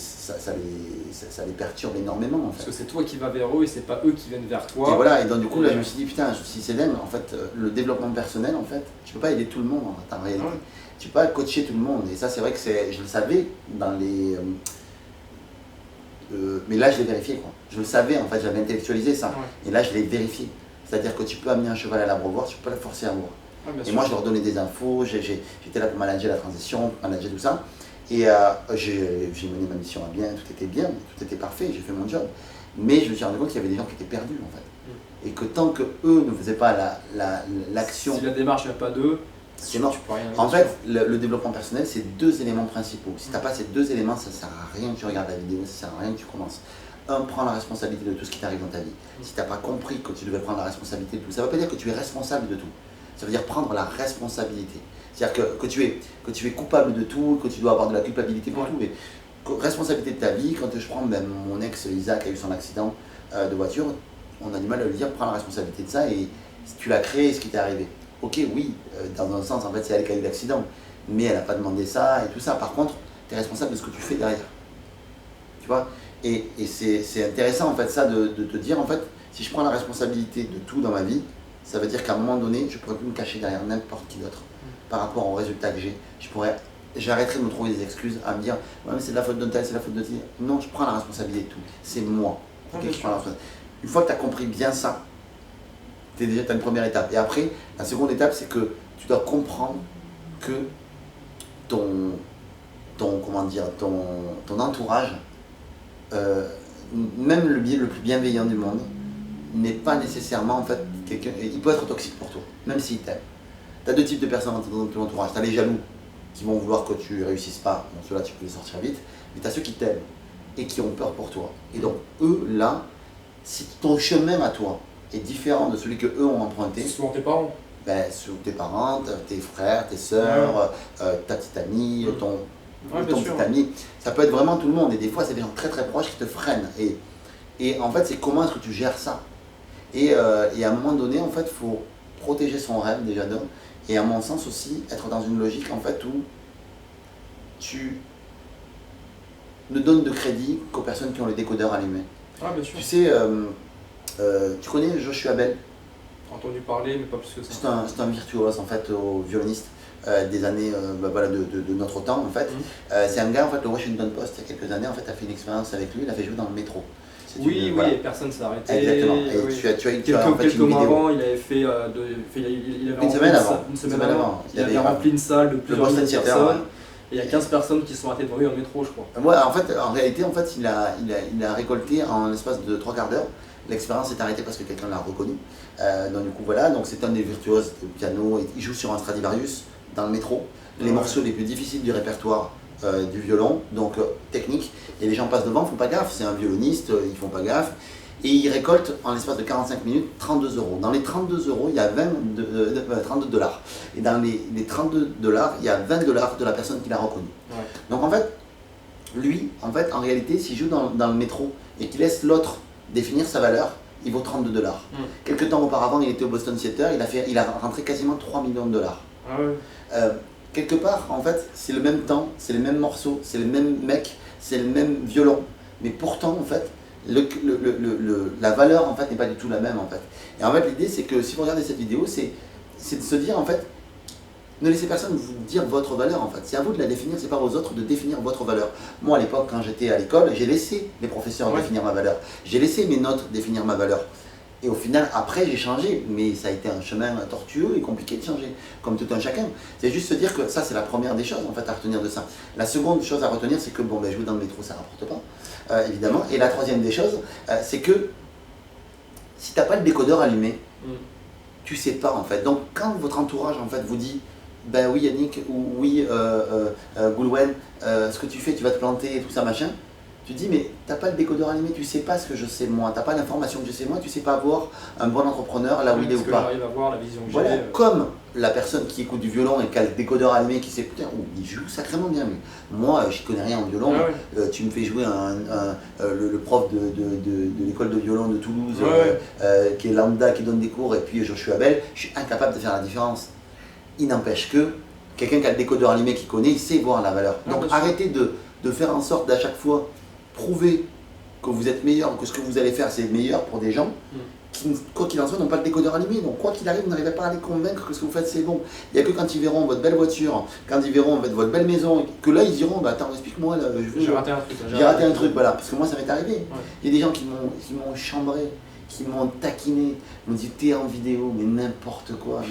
perturbe énormément en fait. Parce que c'est toi qui vas vers eux et c'est pas eux qui viennent vers toi. Et voilà, et donc du coup là je me suis dit putain, si c'est dingue, en fait le développement personnel en fait, tu peux pas aider tout le monde en réalité. Tu peux pas coacher tout le monde, et ça c'est vrai que je le savais dans les... mais là je l'ai vérifié quoi. Je le savais en fait, j'avais intellectualisé ça, et là je l'ai vérifié. C'est-à-dire que tu peux amener un cheval à l'abreuvoir, tu peux pas le forcer à boire. Et moi je leur donnais des infos, j'étais là pour manager la transition, pour manager tout ça, et j'ai mené ma mission à bien, tout était bien, tout était parfait, j'ai fait mon job. Mais je me suis rendu compte qu'il y avait des gens qui étaient perdus en fait. Et que tant que eux ne faisaient pas l'action... Si la démarche n'a pas d'eux, c'est mort. En fait, le développement personnel, c'est 2 éléments principaux. Si tu n'as pas ces 2 éléments, ça ne sert à rien que tu regardes la vidéo, ça ne sert à rien que tu commences. Prends la responsabilité de tout ce qui t'arrive dans ta vie. Si tu n'as pas compris que tu devais prendre la responsabilité de tout, ça ne veut pas dire que tu es responsable de tout. Ça veut dire prendre la responsabilité. C'est-à-dire que tu es coupable de tout, que tu dois avoir de la culpabilité pour tout. Mais responsabilité de ta vie, quand je prends même mon ex Isaac qui a eu son accident de voiture, on a du mal à lui dire prends la responsabilité de ça et tu l'as créé, ce qui t'est arrivé. Ok, oui, dans un sens, en fait, c'est elle qui a eu l'accident, mais elle n'a pas demandé ça et tout ça. Par contre, tu es responsable de ce que tu fais derrière. Tu vois? Et c'est intéressant, en fait, ça, de te dire, en fait, si je prends la responsabilité de tout dans ma vie, ça veut dire qu'à un moment donné, je ne pourrais plus me cacher derrière n'importe qui d'autre par rapport au résultat que j'ai. J'arrêterai de me trouver des excuses, à me dire, ouais, mais c'est de la faute d'un tel, c'est de la faute de tel. Non, je prends la responsabilité de tout. C'est moi. Okay, je prends la responsabilité. Une fois que tu as compris bien ça, tu as une première étape. Et après, la seconde étape, c'est que tu dois comprendre que ton entourage, même le plus bienveillant du monde, n'est pas nécessairement en fait quelqu'un. Il peut être toxique pour toi, même s'il t'aime. Tu as 2 types de personnes dans ton entourage. Tu as les jaloux qui vont vouloir que tu réussisses pas, donc ceux-là tu peux les sortir vite, mais tu as ceux qui t'aiment et qui ont peur pour toi. Et donc eux là, si ton chemin à toi est différent de celui que eux ont emprunté. C'est souvent tes parents. Tes parents, tes frères, tes soeurs, ta petite amie, ton petit ami. Ça peut être vraiment tout le monde. Et des fois, c'est des gens très très proches qui te freinent. Et en fait, c'est comment est-ce que tu gères ça. Et à un moment donné, en fait, il faut protéger son rêve déjà d'un. Et à mon sens aussi, être dans une logique en fait où tu ne donnes de crédit qu'aux personnes qui ont le décodeur allumé. Ah, bien sûr. Tu sais, tu connais Joshua Bell? Entendu parler, mais pas plus que ça. C'est un virtuose en fait, au violoniste des années de notre temps en fait. C'est un gars en fait, le Washington Post il y a quelques années en fait a fait une expérience avec lui, il a fait jouer dans le métro. Oui, voilà. et personne s'est arrêté. Exactement. Et oui. tu as en fait Quelques une mois vidéo. avant, il avait fait, il avait Une semaine avant. Une semaine avant. Il avait rempli rempli une salle de plusieurs Boston milliers de Theater, personnes. Et il y a 15 personnes qui sont arrêtées devant lui en métro, je crois. Ouais, en réalité, il a récolté en l'espace de 3 quarts d'heure. L'expérience est arrêtée parce que quelqu'un l'a reconnu. Donc du coup voilà, donc c'est un des virtuoses de piano. Il joue sur un Stradivarius dans le métro. Les morceaux les plus difficiles du répertoire du violon, donc technique. Et les gens passent devant, font pas gaffe. C'est un violoniste, ils font pas gaffe. Et il récolte en l'espace de 45 minutes 32 euros. Dans les 32 euros, il y a 32 dollars. Et dans les 32 dollars, il y a 20 dollars de la personne qui l'a reconnu. Ouais. Donc en fait, lui, en réalité, s'il joue dans le métro et qu'il laisse l'autre définir sa valeur, il vaut 32 dollars. Quelques temps auparavant, il était au Boston Theater, il a rentré quasiment 3 millions de dollars. Ah ouais. Quelque part, en fait, c'est le même temps, c'est les mêmes morceaux, c'est le même mec, c'est le même violon. Mais pourtant, en fait, la valeur en fait n'est pas du tout la même en fait. Et en fait l'idée c'est que si vous regardez cette vidéo, c'est de se dire en fait, ne laissez personne vous dire votre valeur en fait. C'est à vous de la définir, c'est pas aux autres de définir votre valeur. Moi à l'époque quand j'étais à l'école, j'ai laissé les professeurs définir ma valeur. J'ai laissé mes notes définir ma valeur. Et au final, après, j'ai changé, mais ça a été un chemin tortueux et compliqué de changer, comme tout un chacun. C'est juste se dire que ça, c'est la première des choses en fait à retenir de ça. La seconde chose à retenir, c'est que bon, jouer dans le métro, ça ne rapporte pas, évidemment. Et la troisième des choses, c'est que si tu n'as pas le décodeur allumé, tu sais pas en fait. Donc, quand votre entourage en fait vous dit, ben oui Yannick, ou oui Goulwen, ce que tu fais, tu vas te planter et tout ça machin. Tu te dis, mais tu n'as pas le décodeur allumé, tu ne sais pas ce que je sais moi, tu n'as pas l'information que je sais moi, tu ne sais pas voir un bon entrepreneur là où il est ou pas. J'arrive à voir la vision que voilà, j'ai. comme la personne qui écoute du violon et qui a le décodeur allumé, qui sait, putain, il joue sacrément bien. Mais moi, je ne connais rien en violon, tu me fais jouer le prof de l'école de violon de Toulouse, qui est lambda, qui donne des cours, et puis Joshua Bell, je suis incapable de faire la différence. Il n'empêche que quelqu'un qui a le décodeur allumé, qui connaît, il sait voir la valeur. Donc arrêtez de faire en sorte d'à chaque fois prouver que vous êtes meilleur, que ce que vous allez faire c'est meilleur pour des gens qui, quoi qu'il en soit, n'ont pas le décodeur allumé. Donc quoi qu'il arrive, vous n'arrivez pas à les convaincre que ce que vous faites c'est bon. Il n'y a que quand ils verront votre belle voiture, quand ils verront votre belle maison, que là ils diront, bah attends, explique-moi, j'ai raté un truc. J'ai raté un truc, voilà. Parce que moi ça m'est arrivé. Il y a des gens qui m'ont chambré, qui m'ont taquiné, m'ont dit t'es en vidéo, mais n'importe quoi.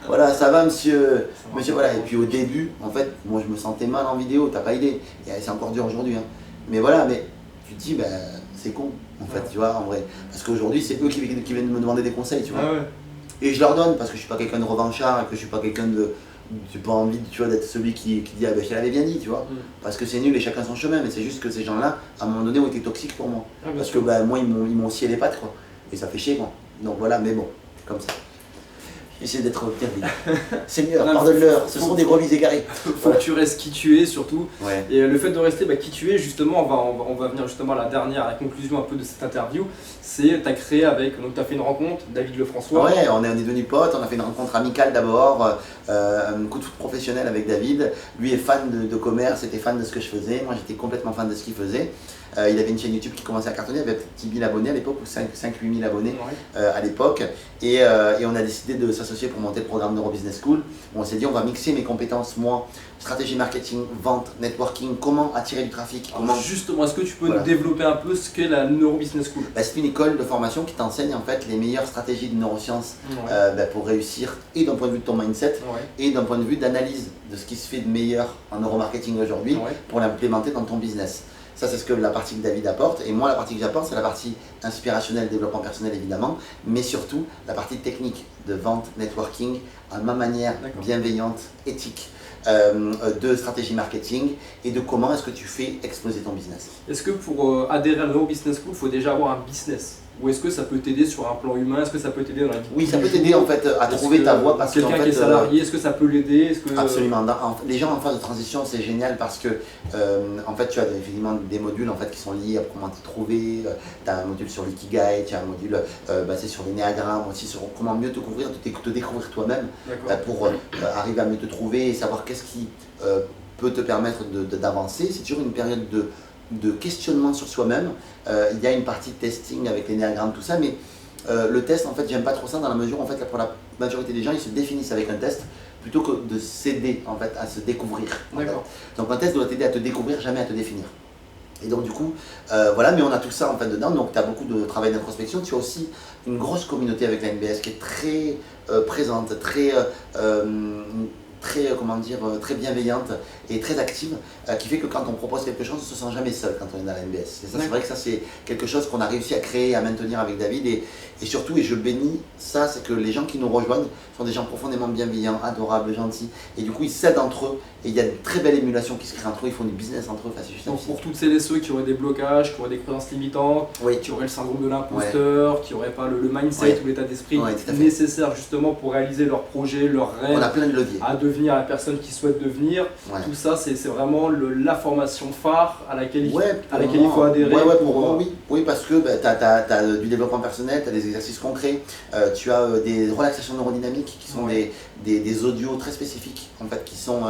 Voilà, ça va monsieur, voilà. Et puis au début, en fait, moi je me sentais mal en vidéo, t'as pas idée. Et c'est encore dur aujourd'hui. Hein. Mais voilà, mais tu te dis, ben, c'est con, en fait, tu vois, en vrai. Parce qu'aujourd'hui, c'est eux qui viennent me demander des conseils, tu vois. Et je leur donne, parce que je suis pas quelqu'un de revanchard, et que je suis pas quelqu'un de... J'ai pas envie, tu vois, d'être celui qui dit, ah ben, je l'avais bien dit, tu vois. Parce que c'est nul et chacun son chemin, mais c'est juste que ces gens-là, à un moment donné, ont été toxiques pour moi. Parce que, ben, moi, ils m'ont scié les pattes, quoi. Et ça fait chier, quoi. Donc voilà, mais bon, comme ça. J'essaie d'être bienveillant. Seigneur, pardonne-leur, ce sont des brebis égarées. Faut que tu restes qui tu es surtout. Ouais. Et le fait de rester qui tu es, justement, on va venir justement à la conclusion un peu de cette interview. C'est, tu as créé donc tu as fait une rencontre, David Lefrançois. Ouais, on est devenus potes, on a fait une rencontre amicale d'abord, un coup de foot professionnel avec David. Lui est fan de commerce, était fan de ce que je faisais, moi j'étais complètement fan de ce qu'il faisait. Il avait une chaîne YouTube qui commençait à cartonner, il avait 10 000 abonnés à l'époque, ou 5-8 000 abonnés à l'époque. Et on a décidé de s'associer pour monter le programme Neurobusiness School. On s'est dit, on va mixer mes compétences, moi, stratégie marketing, vente, networking, comment attirer du trafic. Comment... Justement, est-ce que tu peux nous développer un peu ce qu'est la Neurobusiness School? C'est une école de formation qui t'enseigne en fait les meilleures stratégies de neurosciences pour réussir, et d'un point de vue de ton mindset, et d'un point de vue d'analyse de ce qui se fait de meilleur en neuromarketing aujourd'hui pour l'implémenter dans ton business. Ça, c'est ce que la partie que David apporte. Et moi, la partie que j'apporte, c'est la partie inspirationnelle, développement personnel évidemment, mais surtout la partie technique de vente, networking, à ma manière bienveillante, éthique, de stratégie marketing et de comment est-ce que tu fais exploser ton business. Est-ce que pour adhérer à la Neurobusiness School, il faut déjà avoir un business? Ou est-ce que ça peut t'aider sur un plan humain? Est-ce que ça peut t'aider dans la vie? Oui, ça peut t'aider en fait à trouver ta voie. Parce que quelqu'un qui est salarié, est-ce que ça peut l'aider? Absolument. Les gens en phase de transition, c'est génial parce que en fait, tu as effectivement des modules en fait qui sont liés à comment te trouver. Tu as un module sur l'ikigai, tu as un module basé sur l'énéagramme, aussi sur comment mieux te découvrir toi-même pour arriver à mieux te trouver et savoir qu'est-ce qui peut te permettre d'avancer. C'est toujours une période de questionnement sur soi-même. Il y a une partie de testing avec l'énéagramme, tout ça, mais le test, en fait, j'aime pas trop ça dans la mesure, en fait, pour la majorité des gens, ils se définissent avec un test plutôt que de s'aider, en fait, à se découvrir. En fait. Donc un test doit t'aider à te découvrir, jamais à te définir. Et donc du coup, voilà, mais on a tout ça en fait dedans, donc tu as beaucoup de travail d'introspection, tu as aussi une grosse communauté avec la NBS qui est très présente, comment dire, très bienveillante et très active, qui fait que quand on propose quelque chose, on ne se sent jamais seul quand on est dans la NBS. Et ça, c'est vrai que ça, c'est quelque chose qu'on a réussi à créer et à maintenir avec David. Et surtout, et je bénis ça, c'est que les gens qui nous rejoignent sont des gens profondément bienveillants, adorables, gentils. Et du coup, ils s'aident entre eux. Et il y a une très belle émulation qui se crée entre eux. Ils font du business entre eux. Enfin, c'est juste Donc pour toutes celles et ceux qui auraient des blocages, qui auraient des croyances limitantes, qui auraient le syndrome de l'imposteur, qui n'auraient pas le mindset ou l'état d'esprit nécessaire justement pour réaliser leur projet, leur rêve, on a plein de leviers. À devenir la personne qu'ils souhaitent devenir. Tout ça, c'est vraiment la formation phare à laquelle il faut adhérer. Oui, parce que tu as du développement personnel, tu as des exercices concrets, tu as des relaxations neurodynamiques qui sont des audios très spécifiques en fait, qui sont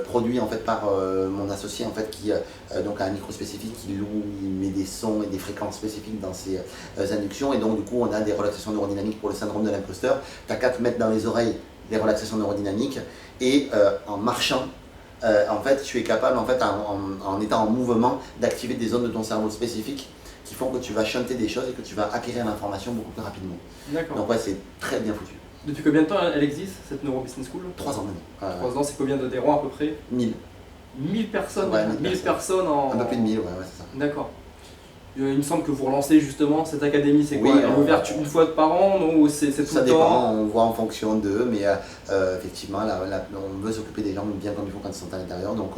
produits en fait, par mon associé en fait, qui donc a un micro spécifique, il met des sons et des fréquences spécifiques dans ses inductions, et donc du coup on a des relaxations neurodynamiques pour le syndrome de l'imposteur. Tu as qu'à te mettre dans les oreilles des relaxations neurodynamiques, et en marchant, en fait, tu es capable, en fait, en étant en mouvement, d'activer des zones de ton cerveau spécifiques qui font que tu vas chanter des choses et que tu vas acquérir l'information beaucoup plus rapidement. D'accord. Donc ouais, c'est très bien foutu. Depuis combien de temps elle existe, cette Neuro Business School? 3 ans maintenant. 3 ans, c'est combien d'adhérents à peu près? 1000. 1000 personnes? Ouais, 1000 personnes en... Un peu plus de 1000, ouais, c'est ça. D'accord. Il me semble que vous relancez justement cette académie, c'est quoi? Oui, elle est ouverte une fois par an, non? Ou c'est tout le temps? Ça dépend, on voit en fonction d'eux, mais effectivement, on veut s'occuper des gens bien comme il faut quand ils sont à l'intérieur, donc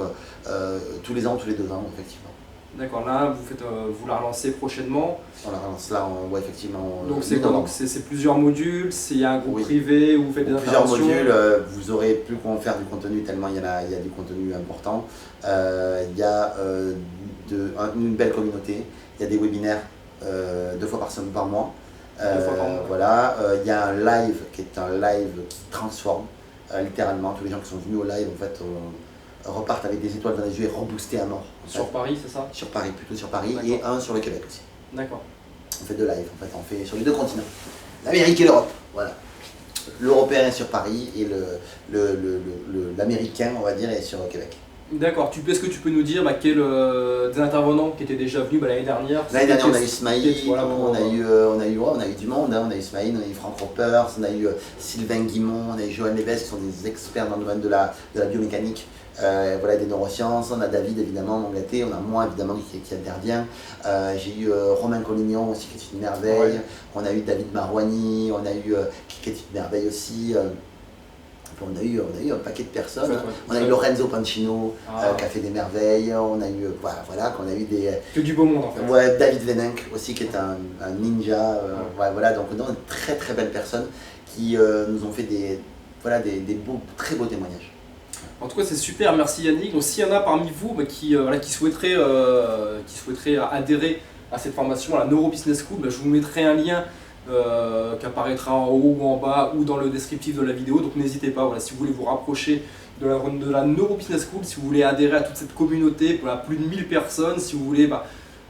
tous les ans, tous les 2 ans, effectivement. D'accord, là vous la relancez prochainement. On la relance là, effectivement. Donc c'est plusieurs modules, il y a un groupe privé où vous faites des interventions. Plusieurs modules, vous aurez plus qu'à faire du contenu tellement il y a du contenu important. Il y a une belle communauté, il y a des webinaires 2 fois par mois. Voilà, il y a un live qui est un live qui transforme littéralement. Tous les gens qui sont venus au live en fait repartent avec des étoiles dans les yeux et reboostés à mort. Sur Paris, c'est ça? Sur Paris, plutôt sur Paris, et un sur le Québec aussi. D'accord. On fait 2 lives, en fait, on fait sur les 2 continents, l'Amérique et l'Europe, voilà. L'Européen est sur Paris et l'Américain, on va dire, est sur le Québec. D'accord, est-ce que tu peux nous dire des intervenants qui étaient déjà venus l'année dernière? L'année dernière, on a eu Smaïl, on a eu du monde, on a eu Smaïl, on a eu Franck Ropers, on a eu Sylvain Guimont, on a eu Johan Leves, qui sont des experts dans le domaine de la biomécanique. Voilà, des neurosciences, on a David évidemment, Manglaté, on a moi évidemment qui intervient, j'ai eu Romain Collignon aussi qui est une merveille, on a eu David Marouani, on a eu qui est une merveille aussi, on a eu un paquet de personnes, on a eu Lorenzo Pancino qui a fait des merveilles, on a eu qu'on a eu des... Que du beau monde en fait. Ouais, David Venenck aussi qui est un ninja, voilà, donc on a une très très belle personne qui nous ont fait des beaux, très beaux témoignages. En tout cas, c'est super, merci Yannick. Donc, s'il y en a parmi vous qui souhaiteraient adhérer à cette formation, à la Neuro Business School, je vous mettrai un lien qui apparaîtra en haut ou en bas ou dans le descriptif de la vidéo. Donc, n'hésitez pas, si vous voulez vous rapprocher de la Neuro Business School, si vous voulez adhérer à toute cette communauté, pour plus de 1000 personnes, si vous voulez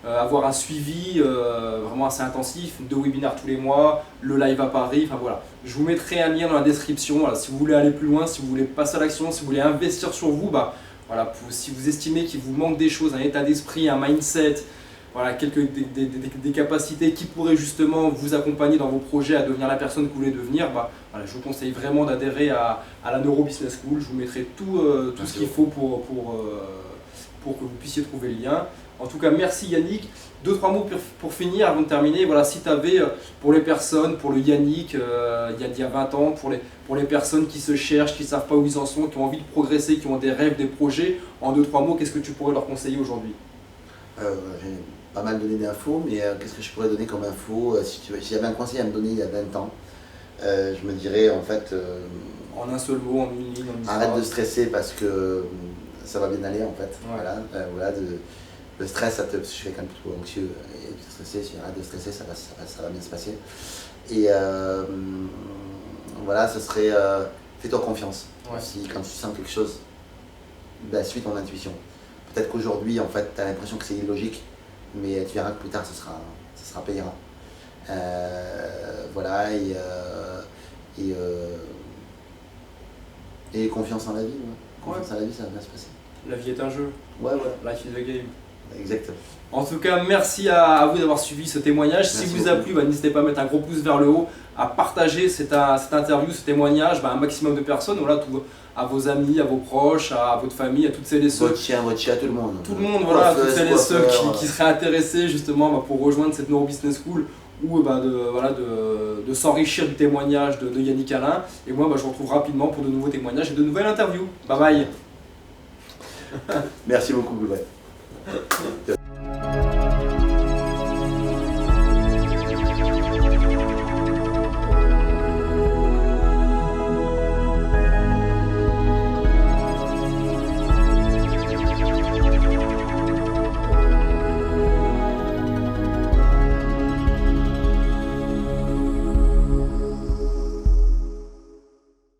avoir un suivi vraiment assez intensif, 2 webinaires tous les mois, le live à Paris, enfin voilà. Je vous mettrai un lien dans la description, si vous voulez aller plus loin, si vous voulez passer à l'action, si vous voulez investir sur vous, si vous estimez qu'il vous manque des choses, un état d'esprit, un mindset, des capacités qui pourraient justement vous accompagner dans vos projets à devenir la personne que vous voulez devenir, je vous conseille vraiment d'adhérer à la Neuro Business School. Je vous mettrai tout ce qu'il faut pour que vous puissiez trouver le lien. En tout cas, merci Yannick. 2-3 mots pour finir avant de terminer. Si tu avais pour les personnes, pour le Yannick il y a 20 ans, pour les personnes qui se cherchent, qui ne savent pas où ils en sont, qui ont envie de progresser, qui ont des rêves, des projets, en 2-3 mots, qu'est-ce que tu pourrais leur conseiller aujourd'hui? J'ai pas mal donné d'infos, mais qu'est-ce que je pourrais donner comme info? Si j'avais un conseil à me donner il y a 20 ans, je me dirais en fait... en un seul mot, en une ligne, en une phrase. Arrête de stresser parce que ça va bien aller en fait. Le stress, je suis quelqu'un de plutôt anxieux et stressé. Si arrête de stresser, ça va bien se passer. Et ce serait fais-toi confiance. Si quand tu sens quelque chose, suis ton intuition. Peut-être qu'aujourd'hui, en fait, tu as l'impression que c'est illogique, mais tu verras que plus tard, ça sera payant. Et confiance en la vie. Confiance en la vie, ça va bien se passer. La vie est un jeu. Ouais. Life is a game. Exactement. En tout cas, merci à vous d'avoir suivi ce témoignage. Merci Si vous a beaucoup. plu, n'hésitez pas à mettre un gros pouce vers le haut, à partager cette interview, ce témoignage à un maximum de personnes, voilà, à vos amis, à vos proches, à votre famille, à toutes celles et ceux. Votre chien, tout le monde. Tout le monde, voilà, toutes celles et ceux coiffeur, qui seraient intéressés justement pour rejoindre cette Neuro Business School ou de s'enrichir du témoignage de Yannick Alain. Et moi, je vous retrouve rapidement pour de nouveaux témoignages et de nouvelles interviews. Bye bye. Merci beaucoup, ouais.